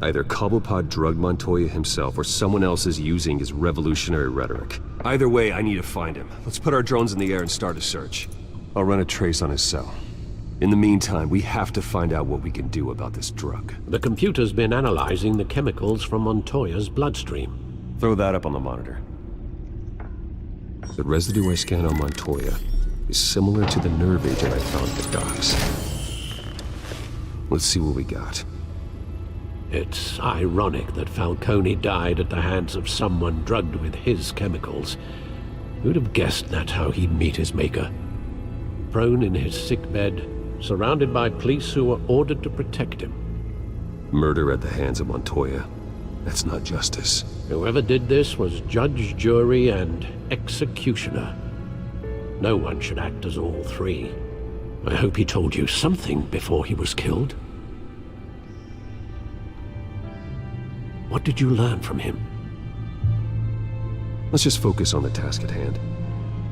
Either Cobblepot drugged Montoya himself or someone else is using his revolutionary rhetoric. Either way, I need to find him. Let's put our drones in the air and start a search. I'll run a trace on his cell. In the meantime, we have to find out what we can do about this drug. The computer's been analyzing the chemicals from Montoya's bloodstream. Throw that up on the monitor. The residue I scanned on Montoya is similar to the nerve agent I found at the docks. Let's see what we got. It's ironic that Falcone died at the hands of someone drugged with his chemicals. Who'd have guessed that's how he'd meet his maker? Prone in his sickbed, surrounded by police who were ordered to protect him. Murder at the hands of Montoya. That's not justice. Whoever did this was judge, jury, and executioner. No one should act as all three. I hope he told you something before he was killed. What did you learn from him? Let's just focus on the task at hand.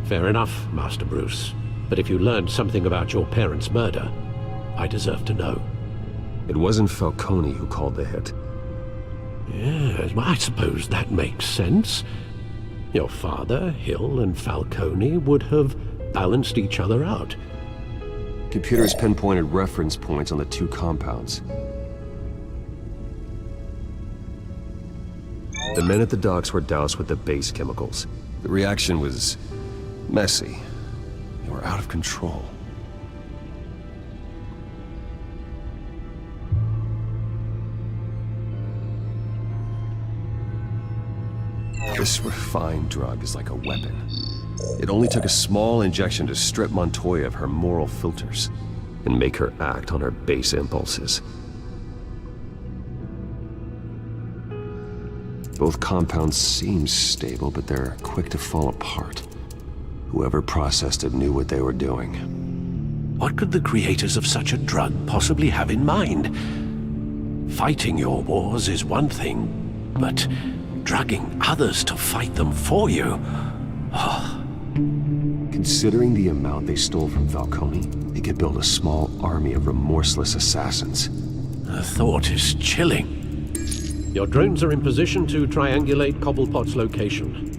Fair enough, Master Bruce. But if you learned something about your parents' murder, I deserve to know. It wasn't Falcone who called the hit. Yes, well, I suppose that makes sense. Your father, Hill, and Falcone would have balanced each other out. Computers pinpointed reference points on the two compounds. The men at the docks were doused with the base chemicals. The reaction was messy. They were out of control. This refined drug is like a weapon. It only took a small injection to strip Montoya of her moral filters and make her act on her base impulses. Both compounds seem stable, but they're quick to fall apart. Whoever processed it knew what they were doing. What could the creators of such a drug possibly have in mind? Fighting your wars is one thing, but drugging others to fight them for you? Considering the amount they stole from Falcone, they could build a small army of remorseless assassins. The thought is chilling. Your drones are in position to triangulate Cobblepot's location.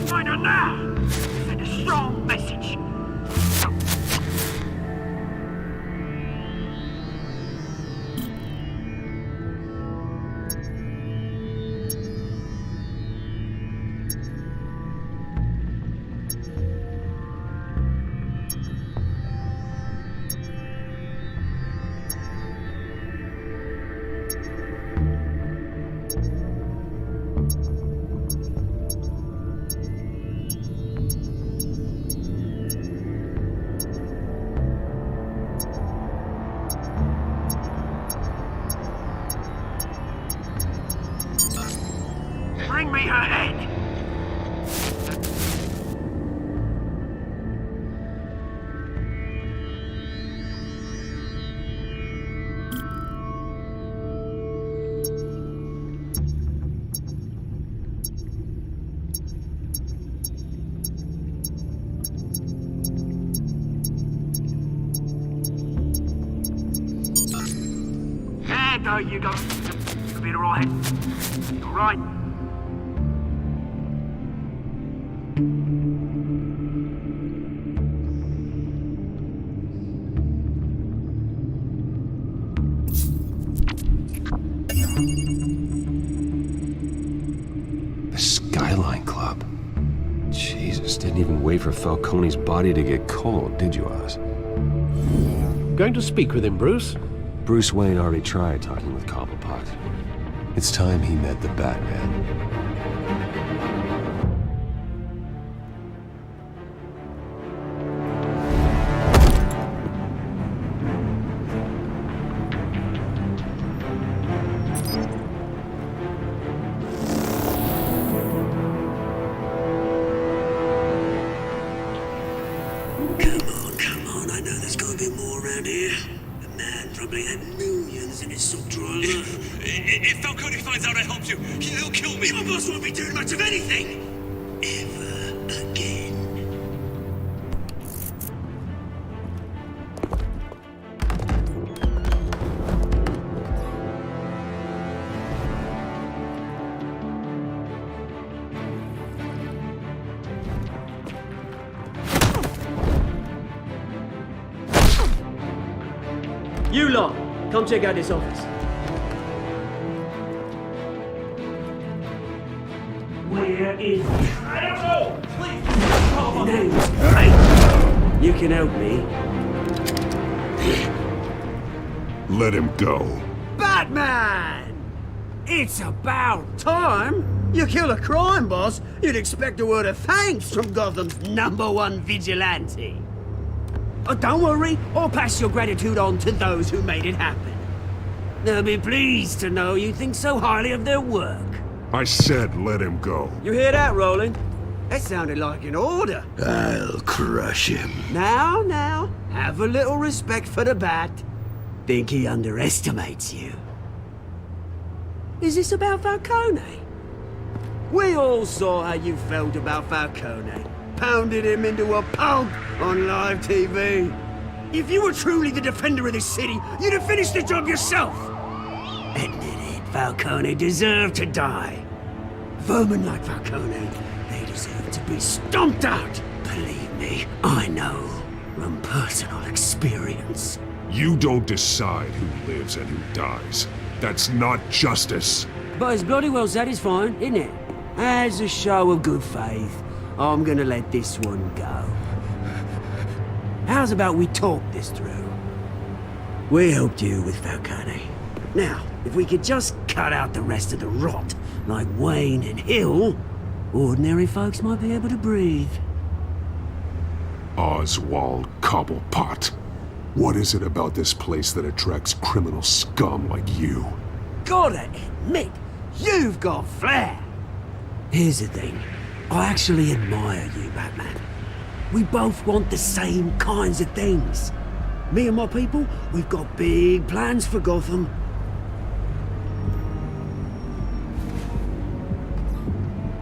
Find her now! Send a strong message. Bring me her head! There you go. You'll be alright. Alright. The Skyline Club. Jesus, didn't even wait for Falcone's body to get cold, did you, Oz? Going to speak with him, Bruce? Bruce Wayne already tried talking with Cobblepot. It's time he met the Batman. nothing more around here. The man probably had millions in his sock drawer alone. If Falcone finds out I helped you, he'll kill me. Your boss won't be doing much of anything. Ever again. You lot, come check out this office. Where is he? I don't know! Please! Your name's Frank. You can help me. Let him go. Batman! It's about time. You kill a crime boss, you'd expect a word of thanks from Gotham's #1 vigilante. Oh, don't worry, I'll pass your gratitude on to those who made it happen. They'll be pleased to know you think so highly of their work. I said let him go. You hear that, Roland? That sounded like an order. I'll crush him. Now, have a little respect for the Bat. Think he underestimates you. Is this about Falcone? We all saw how you felt about Falcone. Pounded him into a pulp on live TV. If you were truly the defender of this city, you'd have finished the job yourself. Admit it, Falcone deserved to die. Vermin like Falcone, they deserve to be stomped out. Believe me, I know from personal experience. You don't decide who lives and who dies. That's not justice. But it's bloody well satisfying, isn't it? As a show of good faith, I'm gonna let this one go. How's about we talk this through? We helped you with Falcone. Now, if we could just cut out the rest of the rot, like Wayne and Hill, ordinary folks might be able to breathe. Oswald Cobblepot. What is it about this place that attracts criminal scum like you? Gotta admit, you've got flair. Here's the thing. I actually admire you, Batman. We both want the same kinds of things. Me and my people, we've got big plans for Gotham.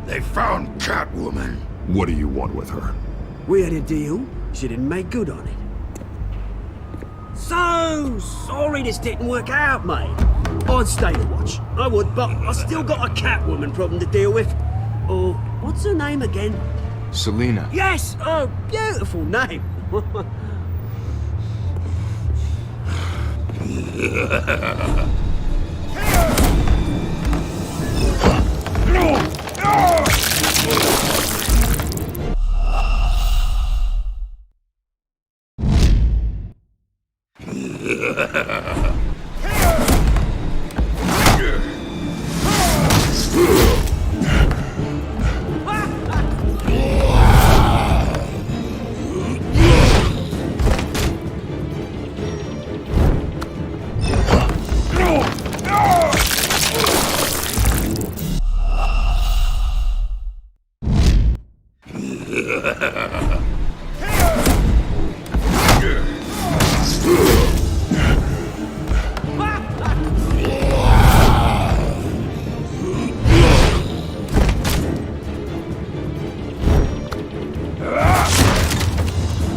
They found Catwoman. What do you want with her? We had a deal. She didn't make good on it. So sorry this didn't work out, mate. I'd stay to watch. I would, but I still got a Catwoman problem to deal with. Or, what's her name again? Selina. Yes! Oh, beautiful name.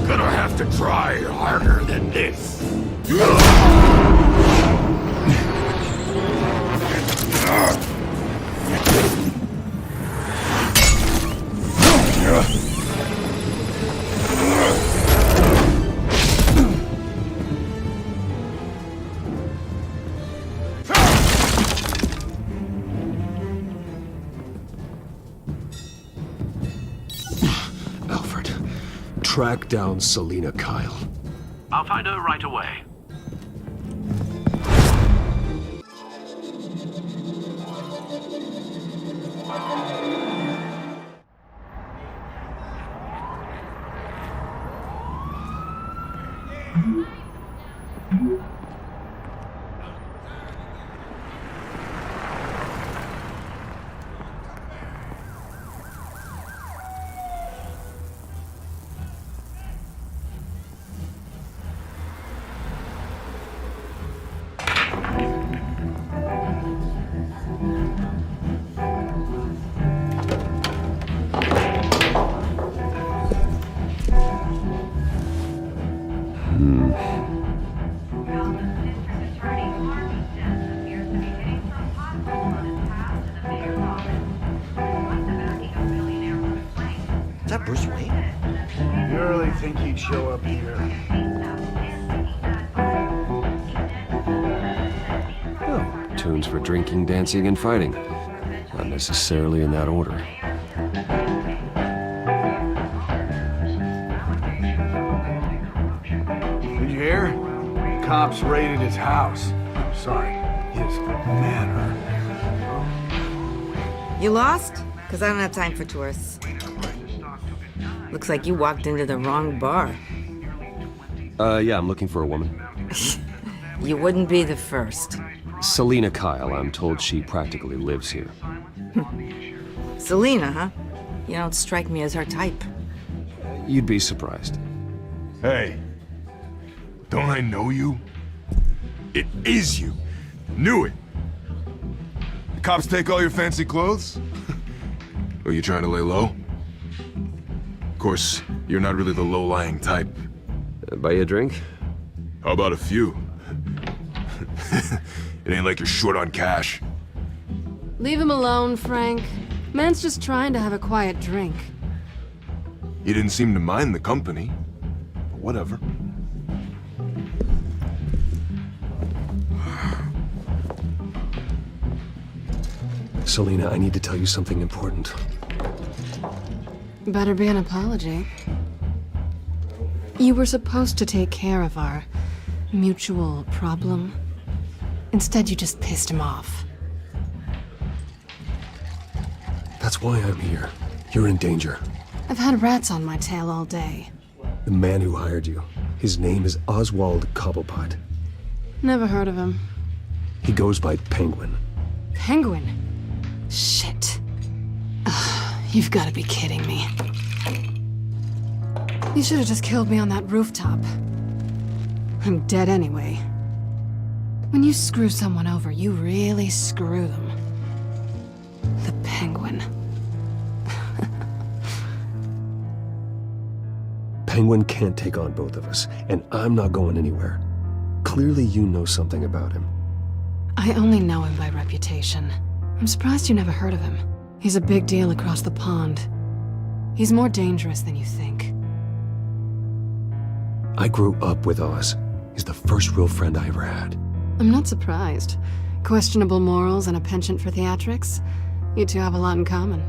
Gonna have to try harder than this. Alfred, track down Selina Kyle. I'll find her right away. Bruce Wayne? You really think he'd show up here? Oh, tunes for drinking, dancing, and fighting. Not necessarily in that order. Did you hear? Cops raided his house. Sorry, his manor. You lost? Because I don't have time for tourists. Looks like you walked into the wrong bar. Yeah, I'm looking for a woman. You wouldn't be the first. Selina Kyle, I'm told she practically lives here. Selina, huh? You don't strike me as her type. You'd be surprised. Hey, don't I know you? It is you. Knew it. The cops take all your fancy clothes? Are you trying to lay low? Of course, you're not really the low-lying type. Buy you a drink? How about a few? It ain't like you're short on cash. Leave him alone, Frank. Man's just trying to have a quiet drink. You didn't seem to mind the company. But whatever. Selina, I need to tell you something important. Better be an apology. You were supposed to take care of our mutual problem. Instead, you just pissed him off. That's why I'm here. You're in danger. I've had rats on my tail all day. The man who hired you, his name is Oswald Cobblepot. Never heard of him. He goes by Penguin. Penguin? Shit. Ugh, you've got to be kidding me. You should have just killed me on that rooftop. I'm dead anyway. When you screw someone over, you really screw them. The Penguin. Penguin can't take on both of us, and I'm not going anywhere. Clearly you know something about him. I only know him by reputation. I'm surprised you never heard of him. He's a big deal across the pond. He's more dangerous than you think. I grew up with Oz. He's the first real friend I ever had. I'm not surprised. Questionable morals and a penchant for theatrics. You two have a lot in common.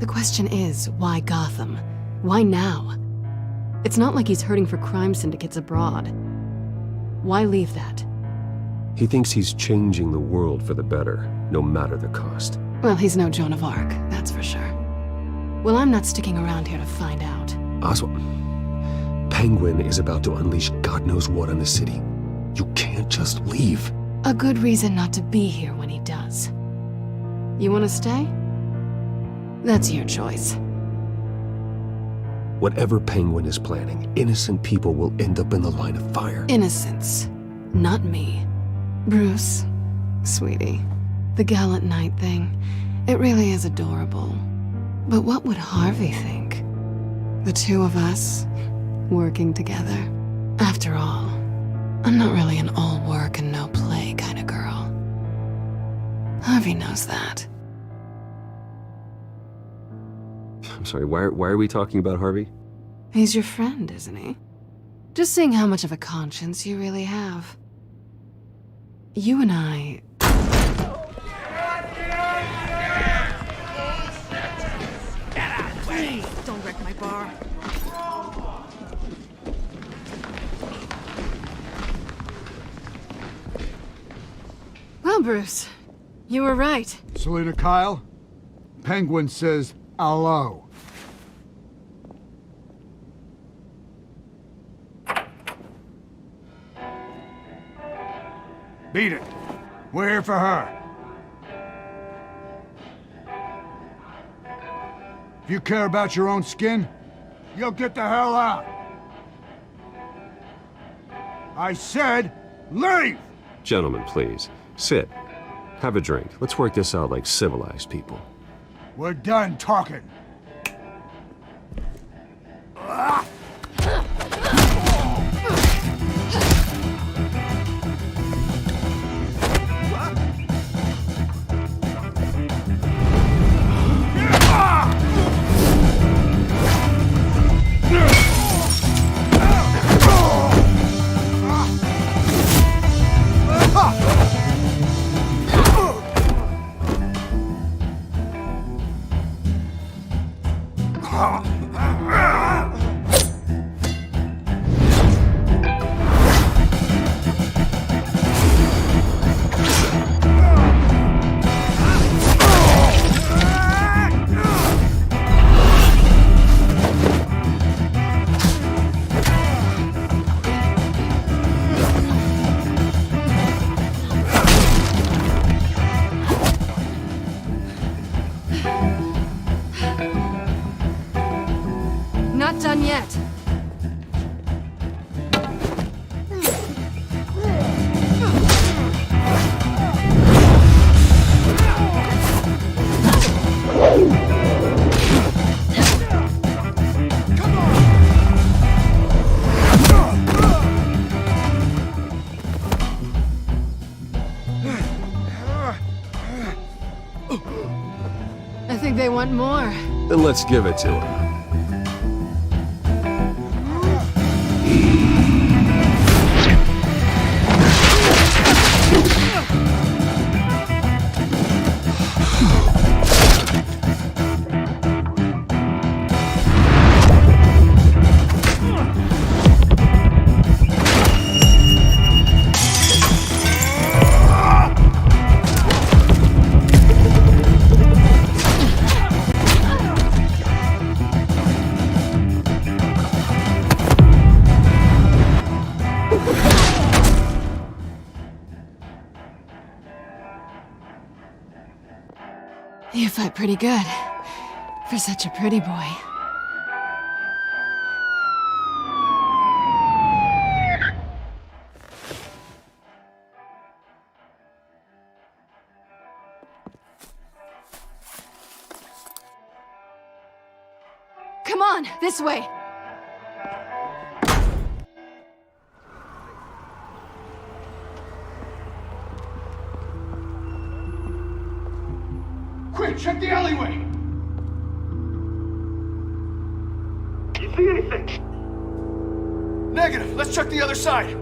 The question is, why Gotham? Why now? It's not like he's hurting for crime syndicates abroad. Why leave that? He thinks he's changing the world for the better, no matter the cost. Well, he's no Joan of Arc, that's for sure. Well, I'm not sticking around here to find out. Oswald, Penguin is about to unleash God knows what on the city. You can't just leave. A good reason not to be here when he does. You want to stay? That's your choice. Whatever Penguin is planning, innocent people will end up in the line of fire. Innocence, not me. Bruce, sweetie, the gallant knight thing, it really is adorable. But what would Harvey think? The two of us, working together. After all, I'm not really an all work and no play kind of girl. Harvey knows that. I'm sorry, why are we talking about Harvey? He's your friend, isn't he? Just seeing how much of a conscience you really have. You and I... Please, don't wreck my bar. Well, Bruce, you were right. Selina Kyle? Penguin says hello. Beat it. We're here for her. If you care about your own skin, you'll get the hell out. I said, leave! Gentlemen, please, sit. Have a drink. Let's work this out like civilized people. We're done talking. they want more. Then let's give it to him. You fight pretty good. For such a pretty boy. Come on, this way! Quick, check the alleyway! You see anything? Negative. Let's check the other side.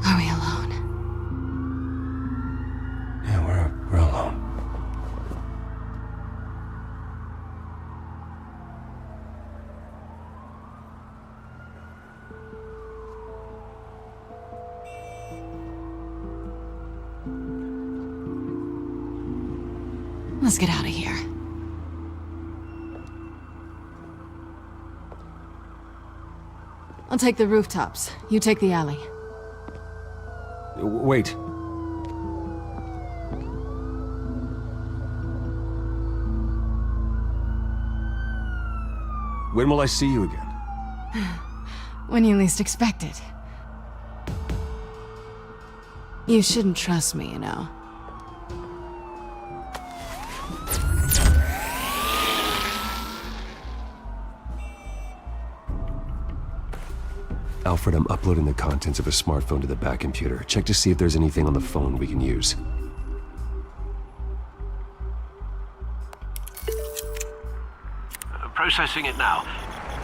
Are we alone? Yeah, we're alone. Let's get out of here. I'll take the rooftops. You take the alley. Wait. When will I see you again? When you least expect it. You shouldn't trust me, you know. Alfred, I'm uploading the contents of a smartphone to the back computer. Check to see if there's anything on the phone we can use. Processing it now.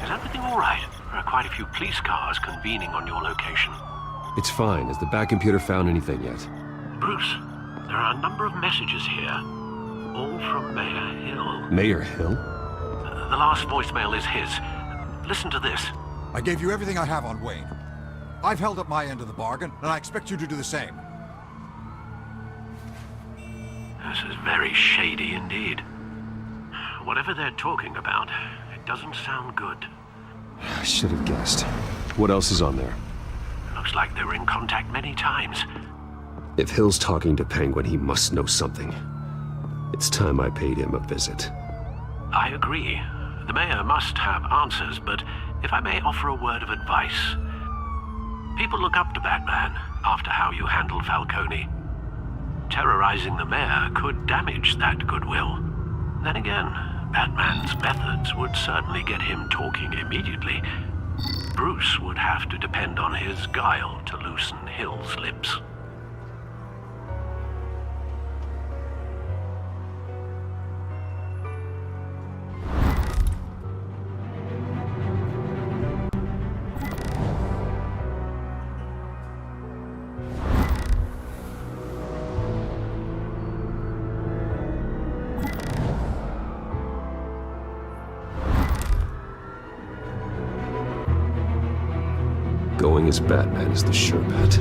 Is everything all right? There are quite a few police cars convening on your location. It's fine. Has the back computer found anything yet? Bruce, there are a number of messages here. All from Mayor Hill. Mayor Hill? The last voicemail is his. Listen to this. I gave you everything I have on Wayne. I've held up my end of the bargain, and I expect you to do the same. This is very shady indeed. Whatever they're talking about, it doesn't sound good. I should have guessed. What else is on there? Looks like they were in contact many times. If Hill's talking to Penguin, he must know something. It's time I paid him a visit. I agree. The mayor must have answers, but if I may offer a word of advice. People look up to Batman after how you handled Falcone. Terrorizing the mayor could damage that goodwill. Then again, Batman's methods would certainly get him talking immediately. Bruce would have to depend on his guile to loosen Hill's lips. Going as Batman is the sure bet.